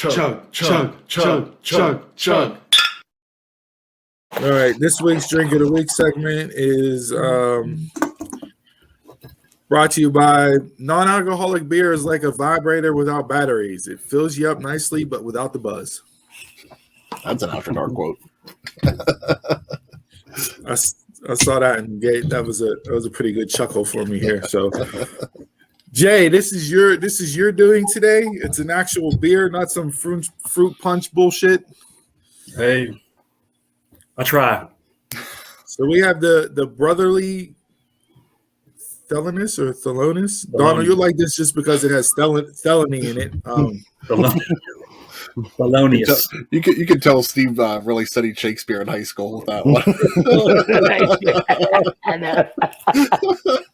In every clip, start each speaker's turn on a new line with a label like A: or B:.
A: chug, chug, chug, chug, chug. All right, this week's Drink of the Week segment is brought to you by non-alcoholic beer is like a vibrator without batteries. It fills you up nicely, but without the buzz.
B: That's an After Dark quote.
A: I saw that and that was a pretty good chuckle for me here. So, Jay, this is your doing today. It's an actual beer, not some fruit punch bullshit.
C: Hey, I try.
A: So we have the brotherly Thelonious or Thelonious. Donald, you like this just because it has felony in it.
C: Thelonious.
B: You could tell Steve really studied Shakespeare in high school with that one.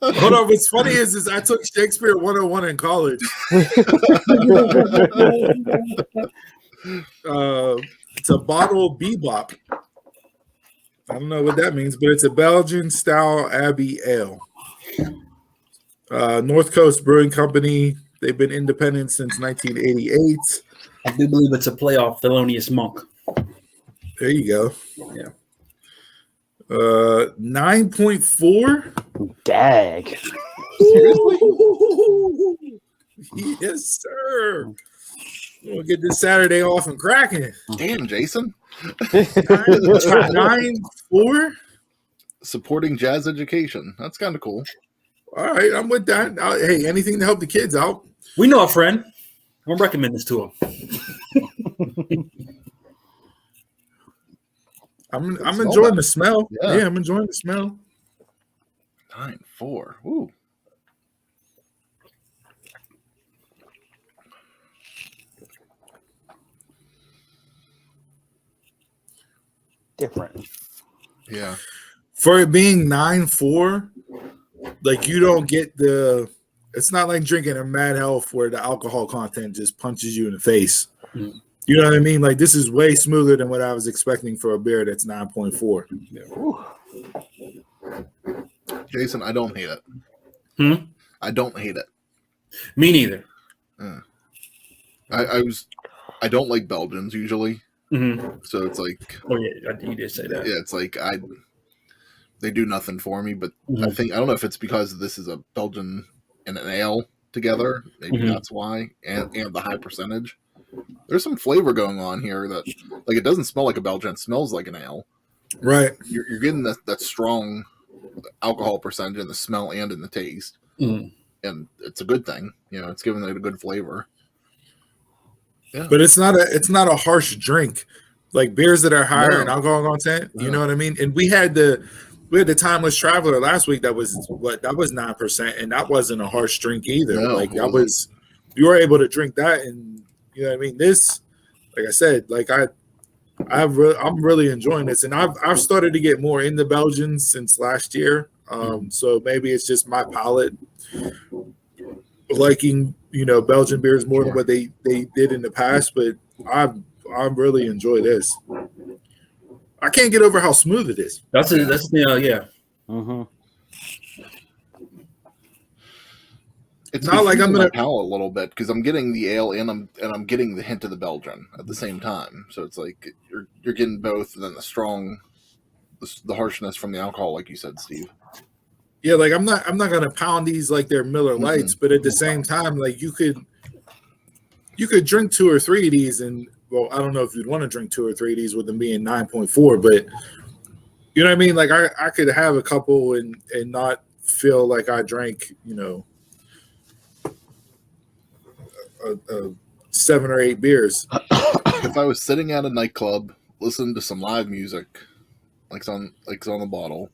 A: Hold on, what's funny is I took Shakespeare 101 in college. It's a bottle bebop. I don't know what that means, but it's a Belgian-style Abbey Ale. North Coast Brewing Company. They've been independent since 1988.
C: I do believe it's a playoff Thelonious Monk.
A: There you go.
C: Yeah.
A: 9.4.
D: Dag.
A: Yes, sir. We'll get this Saturday off and cracking.
B: Damn, Jason.
A: 9.4.
B: Supporting jazz education. That's kind of cool.
A: All right, I'm with that. Hey, anything to help the kids out.
C: We know a friend. I'm going to recommend this to him.
A: I'm enjoying the smell.
B: Yeah,
A: I'm enjoying the smell.
B: 9.4. Ooh.
D: Different.
B: Yeah.
A: For it being 9.4, like you don't get it's not like drinking a Mad Health where the alcohol content just punches you in the face.
C: Mm.
A: You know what I mean? Like this is way smoother than what I was expecting for a beer that's 9.4.
B: Jason, I don't hate it. I don't hate it.
C: Me neither.
B: I don't like Belgians usually.
C: Mm-hmm.
B: So it's like,
C: oh yeah, you did say that.
B: Yeah, it's like they do nothing for me. But
C: Mm-hmm.
B: I don't know if it's because this is a Belgian and an ale together. Maybe that's why, and the high percentage. There's some flavor going on here that, like, it doesn't smell like a Belgian. It smells like an ale.
A: Right.
B: You're getting that strong alcohol percentage in the smell and in the taste, and it's a good thing. You know, it's giving it a good flavor. Yeah.
A: But it's not a harsh drink, like beers that are higher in alcohol content. You know what I mean? And we had the Timeless Traveler last week. That was 9%, and that wasn't a harsh drink either.
B: No,
A: like that was, you were able to drink that, and you know what I mean. This, like I said, like I'm really enjoying this, and I've started to get more into Belgian since last year. So maybe it's just my palate liking, Belgian beers more than what they did in the past, but I really enjoy this. I can't get over how smooth it is.
C: That's yeah.
D: Mm-hmm.
B: It's not like I'm gonna palate a little bit because I'm getting the ale and I'm getting the hint of the Belgian at the same time. So it's like you're getting both, and then the strong, the harshness from the alcohol, like you said, Steve.
A: Yeah, like I'm not gonna pound these like they're Miller Lights, but at the same time, like you could drink 2 or 3 of these, and well, I don't know if you'd want to drink 2 or 3 of these with them being 9.4, but you know what I mean. Like I could have a couple and not feel like I drank 7 or 8 beers.
B: If I was sitting at a nightclub listening to some live music, like it's on the bottle,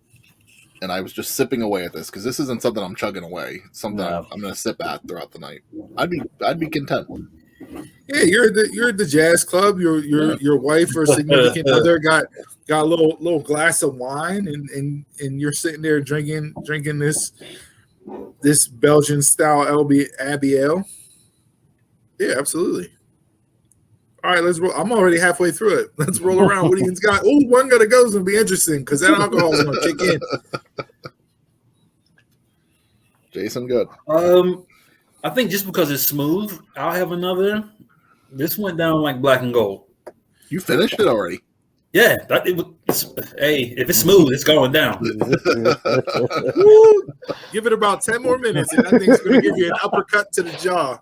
B: and I was just sipping away at this because this isn't something I'm chugging away. It's something I'm going to sip at throughout the night. I'd be content.
A: Yeah, you're at the jazz club. Your wife or significant other got a little glass of wine, and you're sitting there drinking this Belgian style Abbey Ale. Yeah, absolutely. All right, let's roll. I'm already halfway through it. Let's roll around. What do you got? Oh, one gotta go is gonna be interesting because that alcohol is gonna kick in.
B: Jason, good.
C: I think just because it's smooth, I'll have another This went down like black and gold.
B: You finished it already?
C: Yeah. Hey, if it's smooth, it's going down.
A: Woo! Give it about 10 more minutes, and that thing's going to give you an uppercut to the jaw.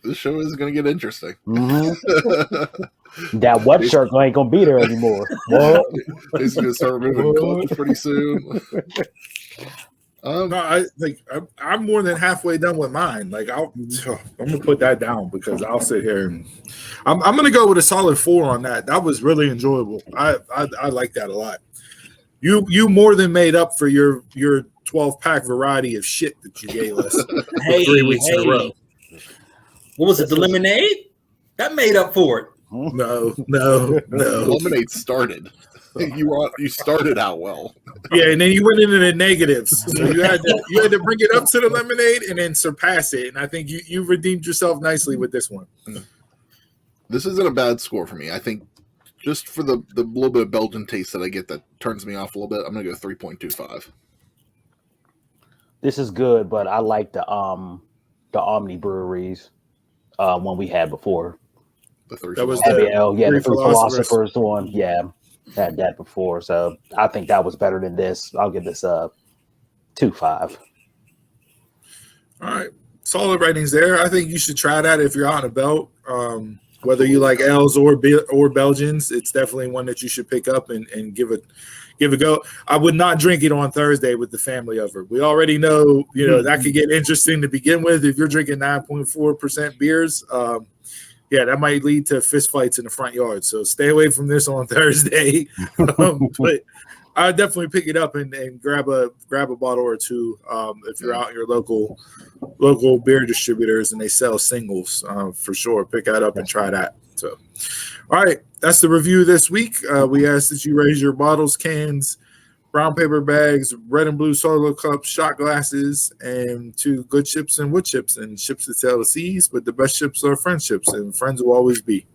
B: This show is going to get interesting.
D: That wet shirt ain't going to be there anymore. What?
B: He's going to start removing clothes pretty soon.
A: No, I'm more than halfway done with mine. Like I'm gonna put that down because I'll sit here and I'm gonna go with a solid 4 on that. That was really enjoyable. I like that a lot. You more than made up for your 12-pack variety of shit that you gave us 3 weeks in a row.
C: What was it? The lemonade? That made up for it.
A: No.
B: Lemonade started. You started out well.
A: Yeah, and then you went into the negatives. So you had to bring it up to the lemonade and then surpass it. And I think you redeemed yourself nicely with this one.
B: This isn't a bad score for me. I think just for the little bit of Belgian taste that I get that turns me off a little bit, I'm gonna go 3.25.
D: This is good, but I like the Omni breweries one we had before.
B: The three
A: that was
D: ABL,
A: the
D: the Three Philosophers one. Yeah, had that before, so I think that was better than this. I'll give this a 2.5.
A: All right, solid ratings there. I think you should try that if you're out and about. Whether you like L's or Belgians, it's definitely one that you should pick up and give a go. I would not drink it on Thursday with the family over. We already know, that could get interesting to begin with. If you're drinking 9.4% beers, that might lead to fistfights in the front yard. So stay away from this on Thursday. But I definitely pick it up and grab a bottle or two if you're out in your local beer distributors and they sell singles for sure. Pick that up and try that. So, all right, that's the review this week. We ask that you raise your bottles, cans, brown paper bags, red and blue solo cups, shot glasses, and to good ships and wood chips and ships that sail the seas. But the best ships are friendships, and friends will always be.